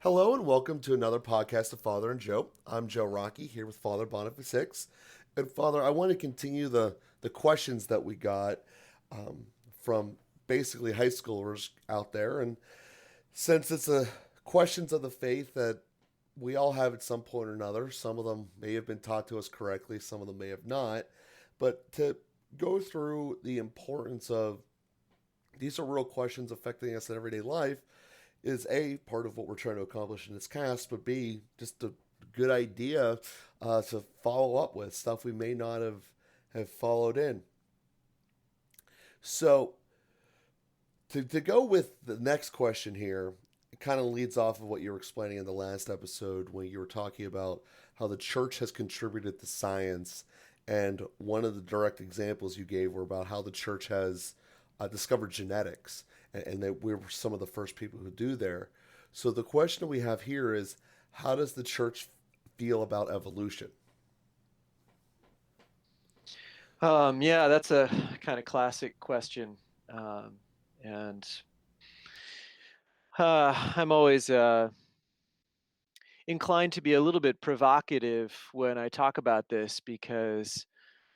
Hello and welcome to another podcast of Father and Joe. I'm Joe Rocky here with Father Boniface Hicks. And Father, I want to continue the questions that we got from basically high schoolers out there. And since it's a questions of the faith that we all have at some point or another, some of them may have been taught to us correctly, some of them may have not. But to go through the importance of these are real questions affecting us in everyday life is A, part of what we're trying to accomplish in this cast, but B, just a good idea to follow up with stuff we may not have followed in. So, to go with the next question here, it kind of leads off of what you were explaining in the last episode when you were talking about how the church has contributed to science. And one of the direct examples you gave were about how the church has discovered genetics, and that we were some of the first people who do there. So the question we have here is, how does the church feel about evolution? Yeah, that's a kind of classic question. And I'm always inclined to be a little bit provocative when I talk about this because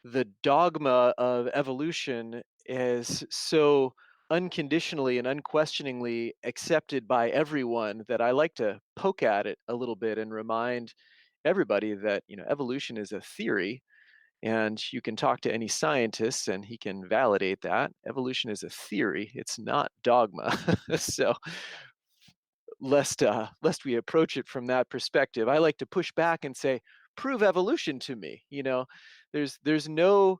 the dogma of evolution is so unconditionally and unquestioningly accepted by everyone that I like to poke at it a little bit and remind everybody that, evolution is a theory. And you can talk to any scientist and he can validate that. Evolution is a theory, it's not dogma. So lest we approach it from that perspective, I like to push back and say, prove evolution to me. There's no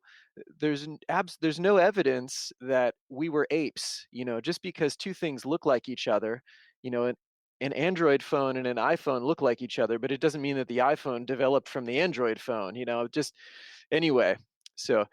there's no evidence that we were apes, just because two things look like each other. An Android phone and an iPhone look like each other, but it doesn't mean that the iPhone developed from the Android phone. Just anyway. So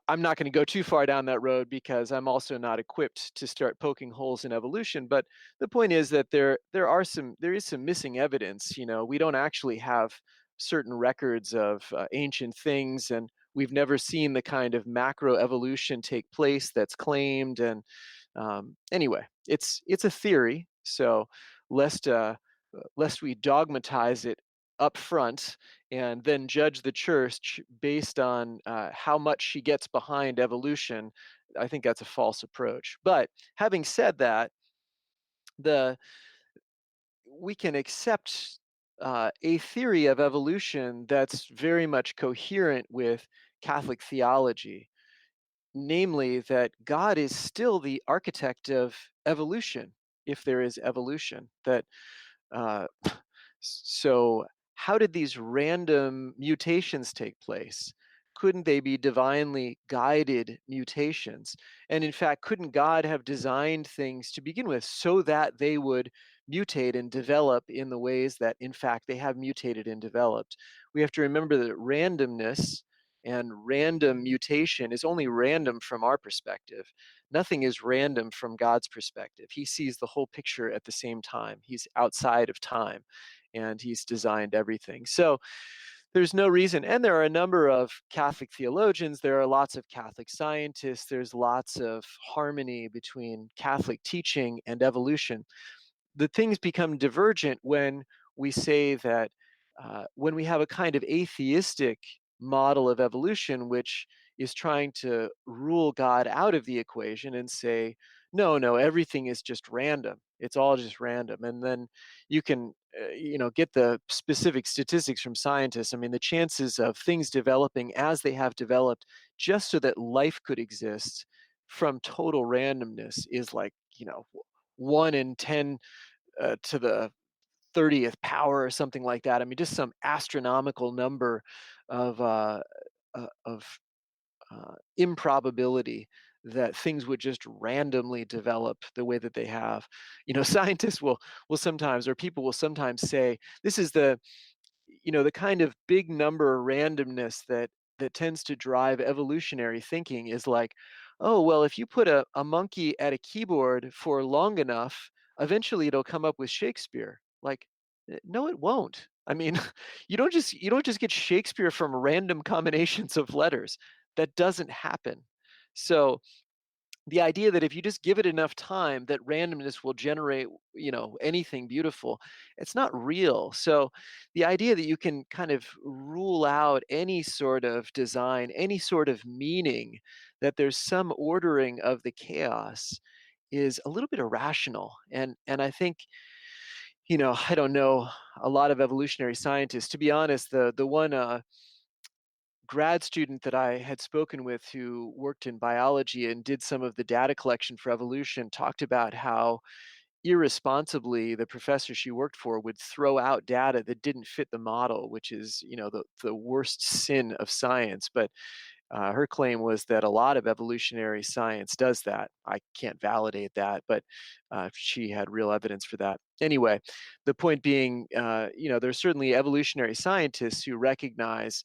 I'm not going to go too far down that road because I'm also not equipped to start poking holes in evolution. But the point is that there is some missing evidence. We don't actually have certain records of ancient things, and we've never seen the kind of macro evolution take place that's claimed. And anyway, it's a theory. So lest uh, lest we dogmatize it up front and then judge the church based on how much she gets behind evolution, I think that's a false approach. But having said that, the we can accept a theory of evolution that's very much coherent with Catholic theology, namely that God is still the architect of evolution, if there is evolution. Uh, so, how did these random mutations take place? Couldn't they be divinely guided mutations? And in fact, couldn't God have designed things to begin with so that they would mutate and develop in the ways that, in fact, they have mutated and developed? We have to remember that randomness and random mutation is only random from our perspective. Nothing is random from God's perspective. He sees the whole picture at the same time. He's outside of time and he's designed everything. So there's no reason. And there are a number of Catholic theologians, there are lots of Catholic scientists, there's lots of harmony between Catholic teaching and evolution. The things become divergent when we say that when we have a kind of atheistic model of evolution, which is trying to rule God out of the equation and say, no, no, everything is just random. It's all just random. And then you can, get the specific statistics from scientists. I mean, the chances of things developing as they have developed just so that life could exist from total randomness is like, 1 in 10 to the 30th power or something like that. I mean, just some astronomical number of improbability that things would just randomly develop the way that they have. Scientists will sometimes, or people will sometimes say, this is the kind of big number randomness that tends to drive evolutionary thinking is like, oh, well, if you put a monkey at a keyboard for long enough, eventually it'll come up with Shakespeare. Like, no, it won't. I mean, you don't just get Shakespeare from random combinations of letters. That doesn't happen. So the idea that if you just give it enough time, that randomness will generate, anything beautiful, it's not real. So the idea that you can kind of rule out any sort of design, any sort of meaning, that there's some ordering of the chaos, is a little bit irrational. And I think, I don't know a lot of evolutionary scientists. To be honest, the one grad student that I had spoken with who worked in biology and did some of the data collection for evolution talked about how irresponsibly the professor she worked for would throw out data that didn't fit the model, which is, the worst sin of science. But her claim was that a lot of evolutionary science does that. I can't validate that, but she had real evidence for that. Anyway, the point being, there's certainly evolutionary scientists who recognize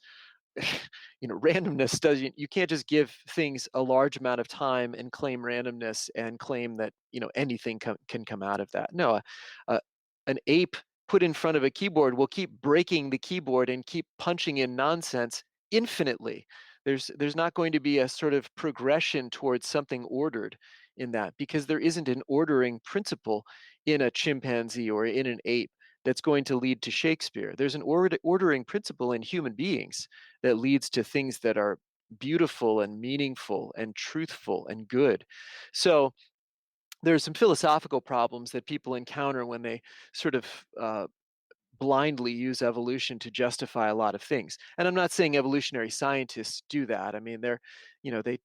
randomness doesn't, you can't just give things a large amount of time and claim randomness and claim that anything can come out of that. No, uh, an ape put in front of a keyboard will keep breaking the keyboard and keep punching in nonsense infinitely. There's not going to be a sort of progression towards something ordered in that, because there isn't an ordering principle in a chimpanzee or in an ape that's going to lead to Shakespeare. There's an ordering principle in human beings that leads to things that are beautiful and meaningful and truthful and good. So there's some philosophical problems that people encounter when they sort of blindly use evolution to justify a lot of things. And I'm not saying evolutionary scientists do that. I mean, they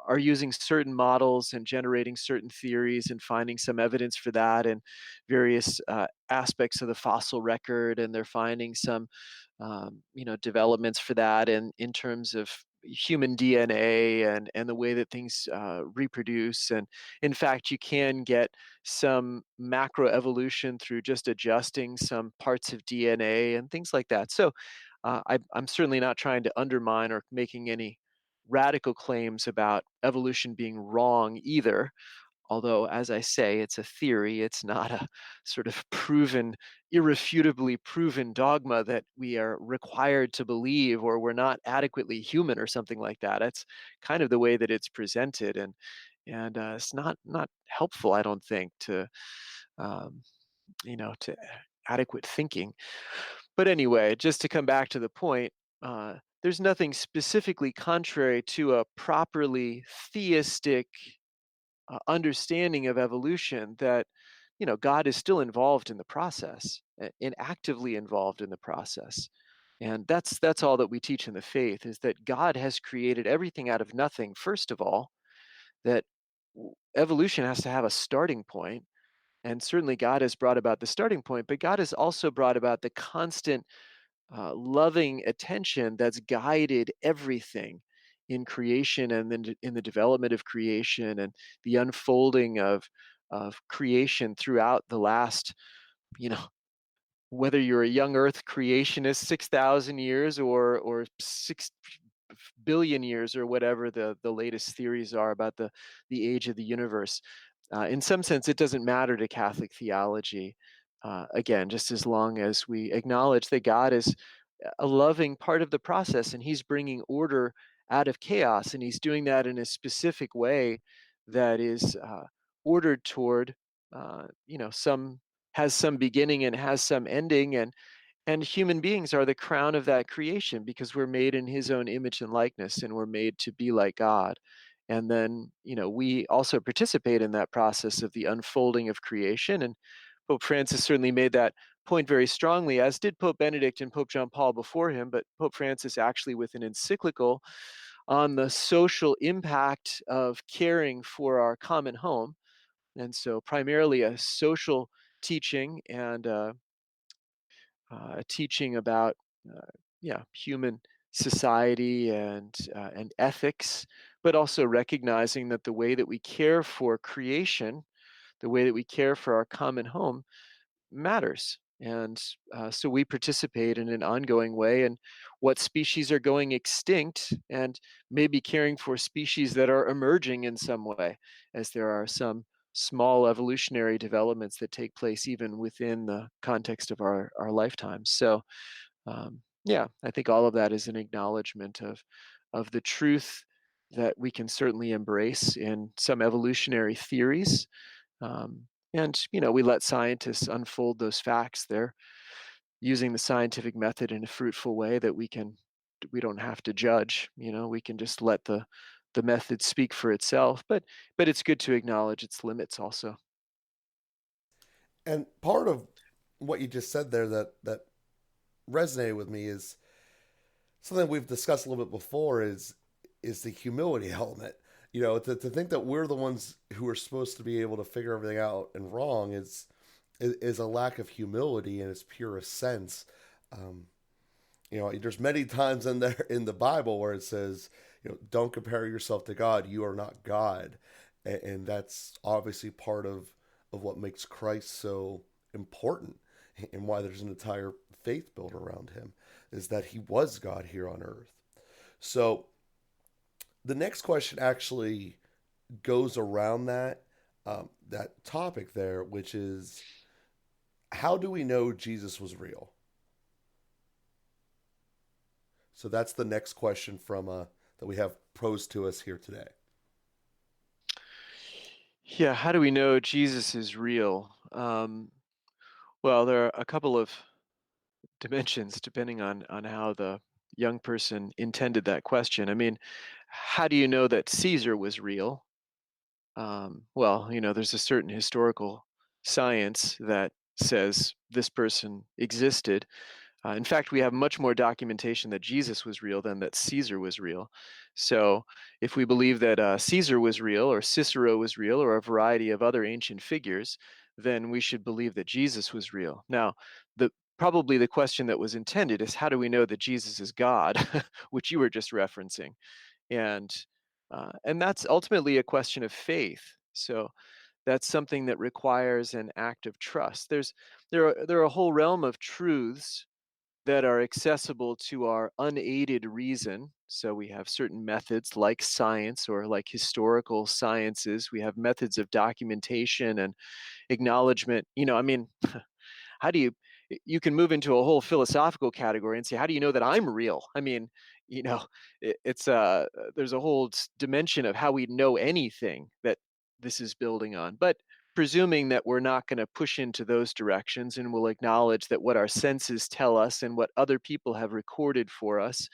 are using certain models and generating certain theories and finding some evidence for that in various aspects of the fossil record, and they're finding some developments for that in terms of human DNA and the way that things reproduce. And in fact, you can get some macroevolution through just adjusting some parts of DNA and things like that. So I'm certainly not trying to undermine or making any radical claims about evolution being wrong either. Although, as I say, it's a theory, it's not a sort of proven, irrefutably proven dogma that we are required to believe, or we're not adequately human or something like that. It's kind of the way that it's presented, and it's not helpful, I don't think, um, to adequate thinking. But anyway, just to come back to the point, there's nothing specifically contrary to a properly theistic understanding of evolution, that God is still involved in the process, and actively involved in the process. And that's all that we teach in the faith, is that God has created everything out of nothing, first of all, that evolution has to have a starting point. And certainly God has brought about the starting point, but God has also brought about the constant loving attention that's guided everything in creation, and then in the development of creation and the unfolding of creation throughout the last, you know, whether you're a young Earth creationist, 6,000 years, or 6 billion years, or whatever the latest theories are about the age of the universe. In some sense, it doesn't matter to Catholic theology. Again, just as long as we acknowledge that God is a loving part of the process, and He's bringing order out of chaos, and He's doing that in a specific way that is ordered toward, some has some beginning and has some ending, and human beings are the crown of that creation, because we're made in His own image and likeness, and we're made to be like God. And then, we also participate in that process of the unfolding of creation. And Pope Francis certainly made that point very strongly, as did Pope Benedict and Pope John Paul before him. But Pope Francis, actually, with an encyclical on the social impact of caring for our common home. And so, primarily a social teaching, and a teaching about, uh, yeah, human society and ethics, but also recognizing that the way that we care for creation, the way that we care for our common home, matters. And so we participate in an ongoing way in what species are going extinct, and maybe caring for species that are emerging in some way, as there are some small evolutionary developments that take place even within the context of our lifetimes. So, yeah, I think all of that is an acknowledgement of the truth that we can certainly embrace in some evolutionary theories. And we let scientists unfold those facts. They're using the scientific method in a fruitful way that we don't have to judge. We can just let the method speak for itself. But it's good to acknowledge its limits also. And part of what you just said there that resonated with me is something we've discussed a little bit before is the humility element. To think that we're the ones who are supposed to be able to figure everything out and wrong is a lack of humility in its purest sense. Um, there's many times in there in the Bible where it says, don't compare yourself to God. You are not God, and that's obviously part of what makes Christ so important and why there's an entire faith built around him is that he was God here on earth. So the next question actually goes around that topic there, which is how do we know Jesus was real? So that's the next question from that we have posed to us here today. Yeah, how do we know Jesus is real? Well, there are a couple of dimensions depending on how the young person intended that question. I mean, how do you know that Caesar was real? Well, there's a certain historical science that says this person existed. In fact, we have much more documentation that Jesus was real than that Caesar was real. So, if we believe that Caesar was real, or Cicero was real, or a variety of other ancient figures, then we should believe that Jesus was real. Now, the probably the question that was intended is how do we know that Jesus is God, which you were just referencing, and that's ultimately a question of faith. So that's something that requires an act of trust. There are a whole realm of truths that are accessible to our unaided reason. So we have certain methods like science or like historical sciences. We have methods of documentation and acknowledgement. I mean, how do you can move into a whole philosophical category and say, how do you know that I'm real? I mean, you know, it's there's a whole dimension of how we know anything that this is building on. But presuming that we're not going to push into those directions and we'll acknowledge that what our senses tell us and what other people have recorded for us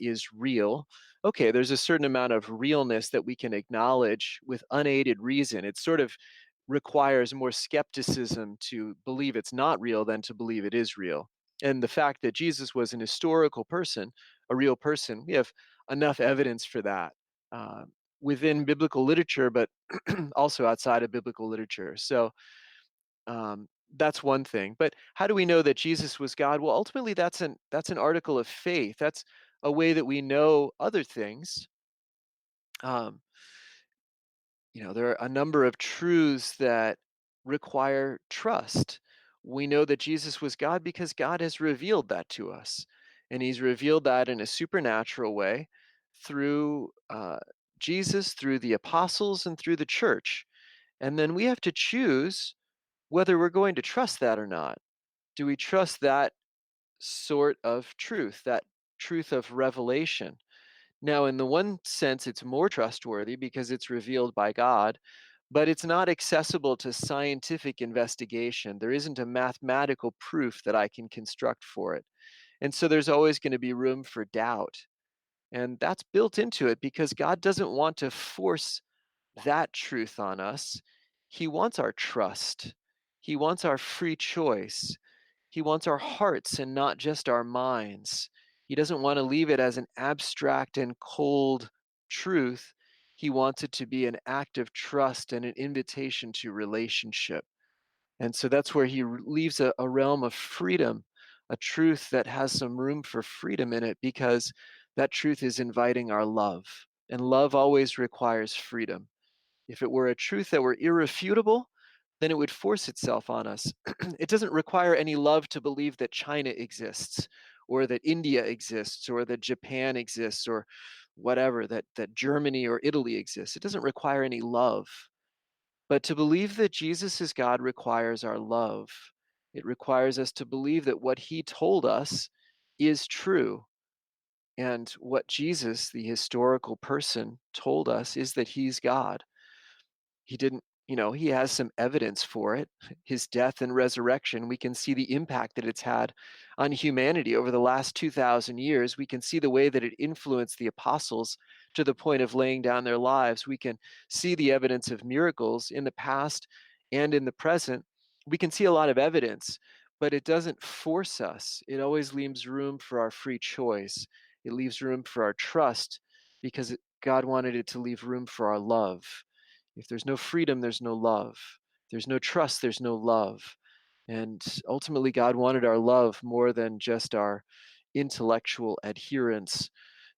is real. Okay, there's a certain amount of realness that we can acknowledge with unaided reason. It sort of requires more skepticism to believe it's not real than to believe it is real. And the fact that Jesus was an historical person, a real person, we have enough evidence for that uh, within biblical literature, but also outside of biblical literature. So that's one thing. But how do we know that Jesus was God? Well, ultimately, that's an article of faith. That's a way that we know other things. Um, there are a number of truths that require trust. We know that Jesus was God because God has revealed that to us. And he's revealed that in a supernatural way through Jesus, through the apostles, and through the church. And then we have to choose whether we're going to trust that or not. Do we trust that sort of truth, that truth of revelation? Now, in the one sense, it's more trustworthy because it's revealed by God, but it's not accessible to scientific investigation. There isn't a mathematical proof that I can construct for it. And so there's always going to be room for doubt. And that's built into it because God doesn't want to force that truth on us. He wants our trust, He wants our free choice. He wants our hearts and not just our minds. He doesn't want to leave it as an abstract and cold truth. He wants it to be an act of trust and an invitation to relationship. And so that's where he leaves a realm of freedom, a truth that has some room for freedom in it because that truth is inviting our love. And love always requires freedom. If it were a truth that were irrefutable, then it would force itself on us. It doesn't require any love to believe that China exists or that India exists or that Japan exists or whatever, that Germany or Italy exists. It doesn't require any love. But to believe that Jesus is God requires our love. It requires us to believe that what he told us is true. And what Jesus, the historical person, told us is that he's God. He didn't, he has some evidence for it. His death and resurrection, we can see the impact that it's had on humanity over the last 2,000 years. We can see the way that it influenced the apostles to the point of laying down their lives. We can see the evidence of miracles in the past and in the present. We can see a lot of evidence, but it doesn't force us. It always leaves room for our free choice. It leaves room for our trust because God wanted it to leave room for our love. If there's no freedom, there's no love. If there's no trust, there's no love. And ultimately, God wanted our love more than just our intellectual adherence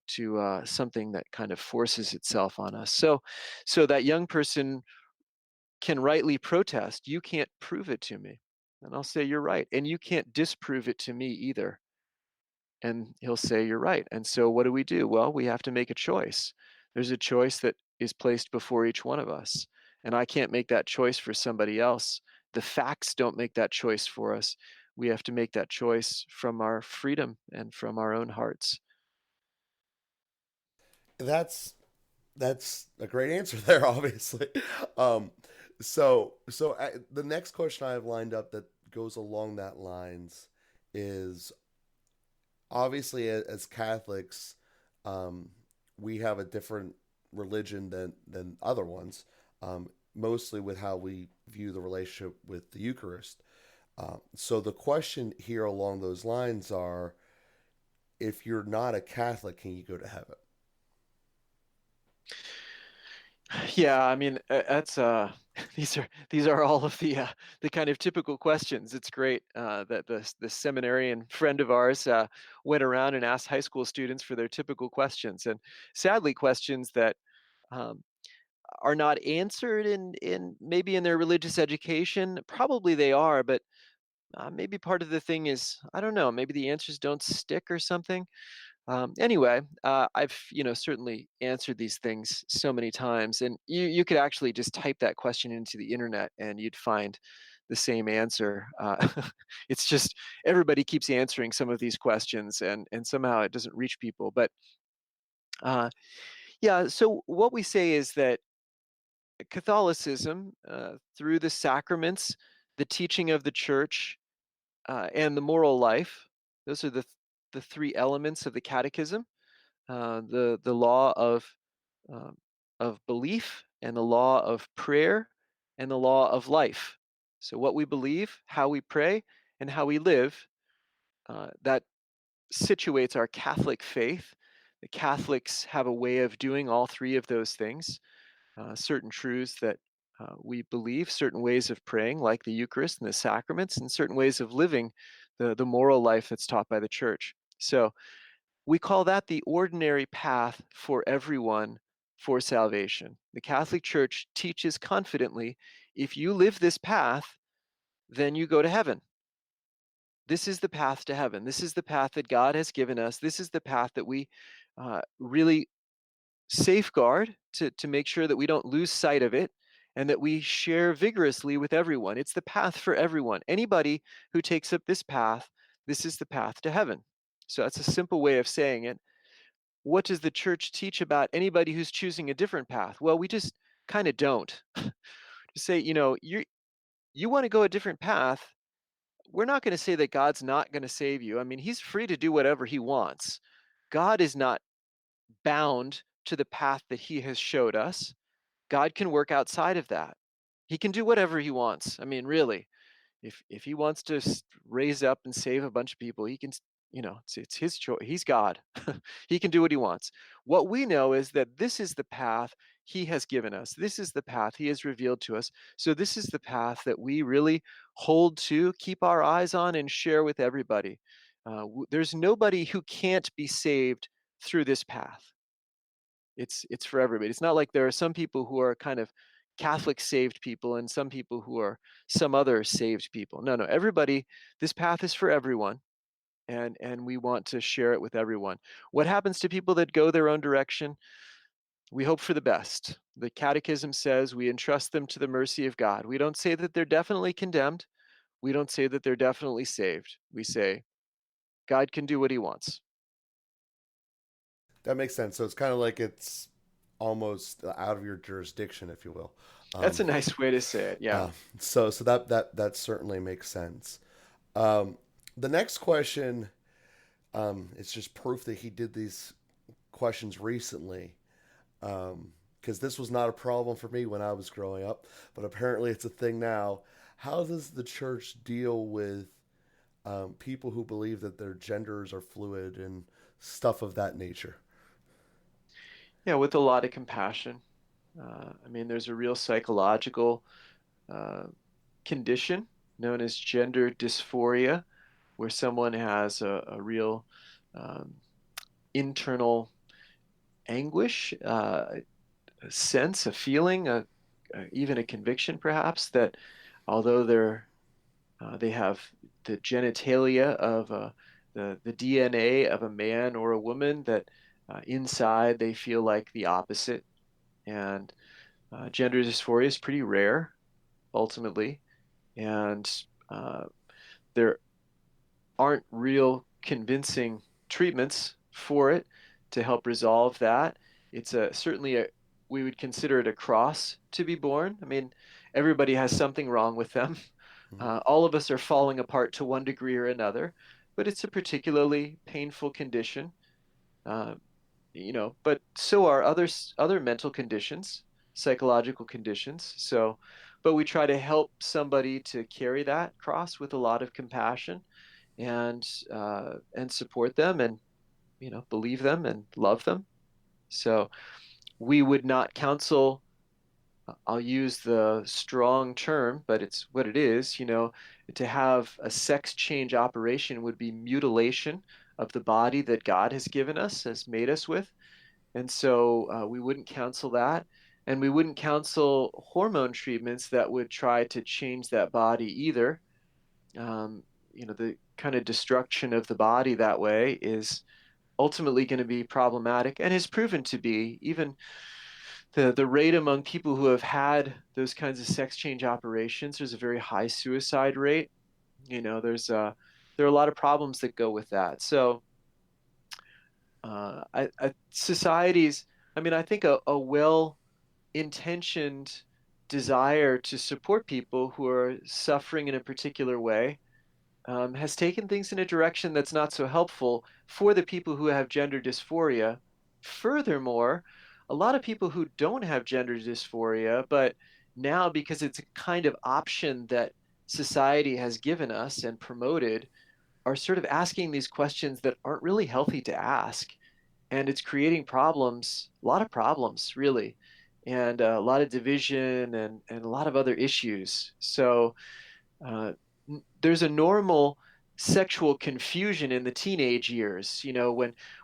to something that kind of forces itself on us. So that young person can rightly protest. You can't prove it to me, and I'll say you're right, and you can't disprove it to me either. And he'll say, "You're right." And so what do? Well, we have to make a choice. There's a choice that is placed before each one of us. And I can't make that choice for somebody else. The facts don't make that choice for us. We have to make that choice from our freedom and from our own hearts. That's a great answer there, obviously. Um, the next question I have lined up that goes along that lines is obviously as Catholics, um, we have a different religion than other ones, mostly with how we view the relationship with the Eucharist. So the question here along those lines are: if you're not a Catholic, can you go to heaven? Yeah, I mean, that's these are all of the kind of typical questions. It's great that the seminarian friend of ours went around and asked high school students for their typical questions, and sadly, questions that um, are not answered in maybe in their religious education. Probably they are, but maybe part of the thing is I don't know. Maybe the answers don't stick or something. Anyway, I've certainly answered these things so many times, and you could actually just type that question into the internet, and you'd find the same answer. It's just everybody keeps answering some of these questions, and somehow it doesn't reach people. But uh, yeah, so what we say is that Catholicism, through the sacraments, the teaching of the church, and the moral life, those are the three elements of the catechism. The law um, of belief and the law of prayer and the law of life. So what we believe, how we pray, and how we live, that situates our Catholic faith. The Catholics have a way of doing all three of those things. Certain truths that we believe, certain ways of praying, like the Eucharist and the sacraments, and certain ways of living the moral life that's taught by the Church. So we call that the ordinary path for everyone for salvation. The Catholic Church teaches confidently if you live this path, then you go to heaven. This is the path to heaven. This is the path that God has given us. This is the path that we really safeguard to make sure that we don't lose sight of it and that we share vigorously with everyone. It's the path for everyone. Anybody who takes up this path, this is the path to heaven. So that's a simple way of saying it. What does the church teach about anybody who's choosing a different path? Well, we just kind of don't. To say, you want to go a different path, we're not going to say that God's not going to save you. I mean, he's free to do whatever he wants. God is not bound to the path that he has showed us. God can work outside of that. He can do whatever he wants. I mean, really, if he wants to raise up and save a bunch of people, he can. It's his choice. He's God. He can do what he wants. What we know is that this is the path he has given us. This is the path he has revealed to us. So this is the path that we really hold to, keep our eyes on, and share with everybody. There's nobody who can't be saved through this path. It's for everybody. It's not like there are some people who are kind of Catholic saved people and some people who are some other saved people. No, no, everybody, this path is for everyone and we want to share it with everyone. What happens to people that go their own direction? We hope for the best. The catechism says we entrust them to the mercy of God. We don't say that they're definitely condemned. We don't say that they're definitely saved. We say God can do what he wants. That makes sense. So it's kind of like it's almost out of your jurisdiction, if you will. That's Um, a nice way to say it. Yeah. uh, so that certainly makes sense. Um, the next question, it's just proof that he did these questions recently. Because this was not a problem for me when I was growing up, but apparently it's a thing now. How does the church deal with people who believe that their genders are fluid and stuff of that nature? Yeah, with a lot of compassion. I mean, there's a real psychological uh, condition known as gender dysphoria, where someone has a real um, internal anguish, a sense, a feeling, even a conviction, perhaps, that although they have the genitalia of the DNA of a man or a woman, that inside they feel like the opposite. And gender dysphoria is pretty rare, ultimately, and uh, there aren't real convincing treatments for it to help resolve that. It's certainly a we would consider it a cross to be born. I mean, everybody has something wrong with them. Mhm. All of us are falling apart to one degree or another, but it's a particularly painful condition. Uh, but so are other mental conditions, psychological conditions. So, but we try to help somebody to carry that cross with a lot of compassion and support them and believe them and love them. So we would not counsel. I'll use the strong term, but it's what it is. To have a sex change operation would be mutilation of the body that God has given us, has made us with. And so we wouldn't counsel that. And we wouldn't counsel hormone treatments that would try to change that body either. The kind of destruction of the body that way is ultimately going to be problematic and has proven to be. Even the rate among people who have had those kinds of sex change operations, there's a very high suicide rate. There are a lot of problems that go with that. So societies, I mean, I think a well-intentioned desire to support people who are suffering in a particular way has taken things in a direction that's not so helpful for the people who have gender dysphoria. Furthermore, a lot of people who don't have gender dysphoria, but now because it's a kind of option that society has given us and promoted, are sort of asking these questions that aren't really healthy to ask. And it's creating problems, a lot of problems, really, and a lot of division and a lot of other issues. So, uh, there's a normal sexual confusion in the teenage years,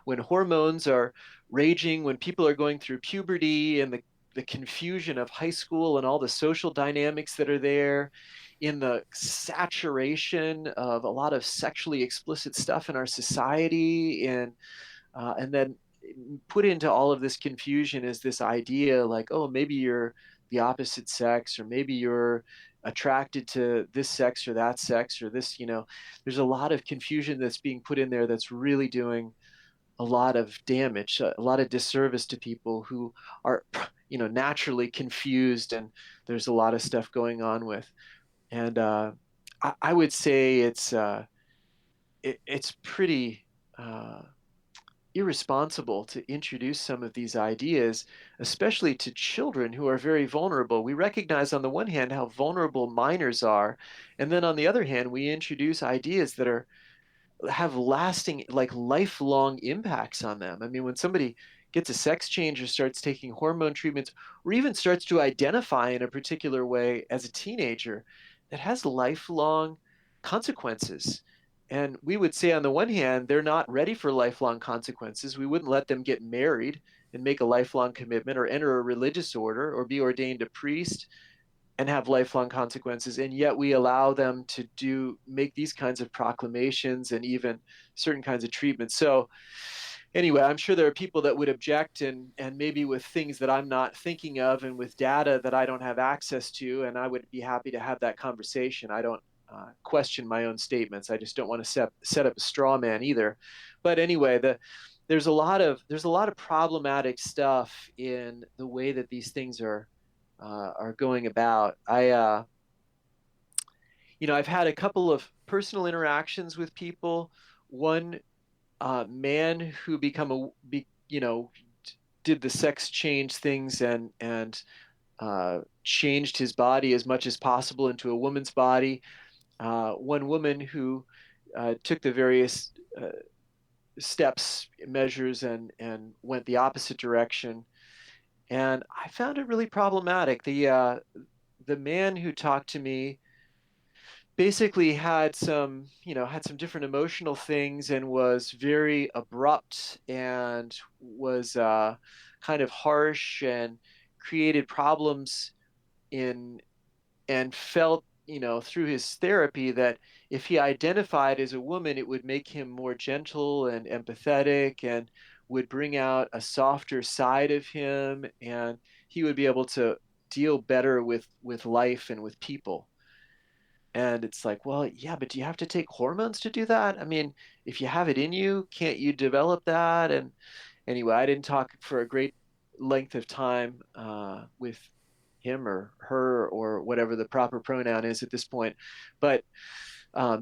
when hormones are raging, when people are going through puberty and the confusion of high school and all the social dynamics that are there, in the saturation of a lot of sexually explicit stuff in our society, and then put into all of this confusion is this idea like, oh, maybe you're the opposite sex, or maybe you're attracted to this sex or that sex or this, there's a lot of confusion that's being put in there that's really doing a lot of damage, a lot of disservice to people who are, naturally confused, and there's a lot of stuff going on with. And I would say it's pretty irresponsible to introduce some of these ideas, especially to children who are very vulnerable. We recognize, on the one hand, how vulnerable minors are, and then on the other hand, we introduce ideas that have lasting, like lifelong impacts on them. I mean, when somebody gets a sex change or starts taking hormone treatments, or even starts to identify in a particular way as a teenager, that has lifelong consequences. And we would say, on the one hand, they're not ready for lifelong consequences. We wouldn't let them get married and make a lifelong commitment, or enter a religious order, or be ordained a priest and have lifelong consequences. And yet we allow them to make these kinds of proclamations and even certain kinds of treatments. So anyway, I'm sure there are people that would object, and maybe with things that I'm not thinking of and with data that I don't have access to, and I would be happy to have that conversation. I don't question my own statements. I just don't want to set up a straw man either. But anyway, the there's a lot of problematic stuff in the way that these things are going about. I've had a couple of personal interactions with people. One man who did the sex change things and changed his body as much as possible into a woman's body. One woman who took the various steps, measures, and went the opposite direction. And I found it really problematic. The man who talked to me basically had some different emotional things and was very abrupt and was kind of harsh and created problems in and felt through his therapy that if he identified as a woman, it would make him more gentle and empathetic and would bring out a softer side of him, and he would be able to deal better with life and with people. And it's like, well, yeah, but do you have to take hormones to do that? I mean, if you have it in you, can't you develop that? And anyway, I didn't talk for a great length of time with him or her or whatever the proper pronoun is at this point, but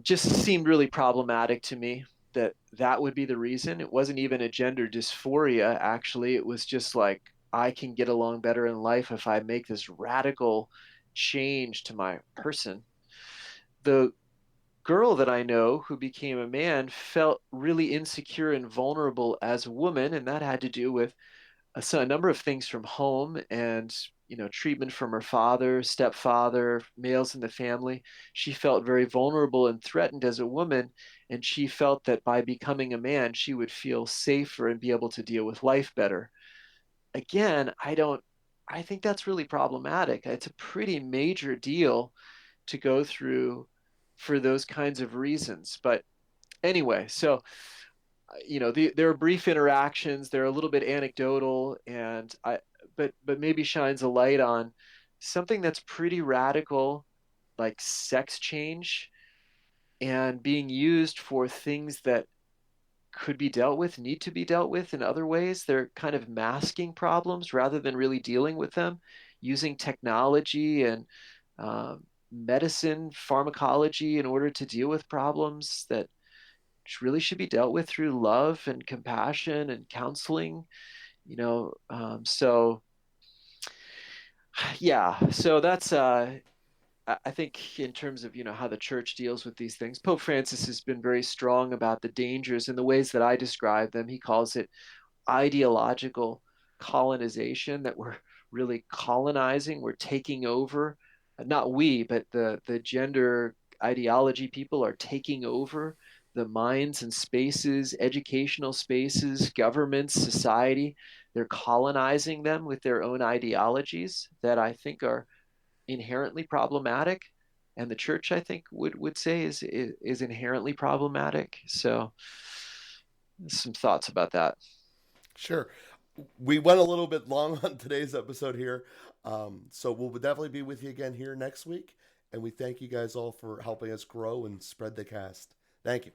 just seemed really problematic to me that that would be the reason. It wasn't even a gender dysphoria, actually. It was just like, I can get along better in life if I make this radical change to my person. The girl that I know who became a man felt really insecure and vulnerable as a woman, and that had to do with a number of things from home and treatment from her father, stepfather, males in the family. She felt very vulnerable and threatened as a woman, and she felt that by becoming a man, she would feel safer and be able to deal with life better. Again, I think that's really problematic. It's a pretty major deal to go through for those kinds of reasons. But anyway, so there are brief interactions. They're a little bit anecdotal, and but maybe shines a light on something that's pretty radical, like sex change, and being used for things that could be dealt with, need to be dealt with in other ways. They're kind of masking problems rather than really dealing with them, using technology and medicine, pharmacology in order to deal with problems that really should be dealt with through love and compassion and counseling. So yeah, so that's I think in terms of how the church deals with these things, Pope Francis has been very strong about the dangers in the ways that I describe them. He calls it ideological colonization, that we're really colonizing, we're taking over. Not we, but the gender ideology people are taking over the minds and spaces, educational spaces, governments, society. They're colonizing them with their own ideologies that I think are inherently problematic, and the church, I think, would say is inherently problematic. So some thoughts about that. Sure. We went a little bit long on today's episode here. So we'll definitely be with you again here next week. And we thank you guys all for helping us grow and spread the cast. Thank you.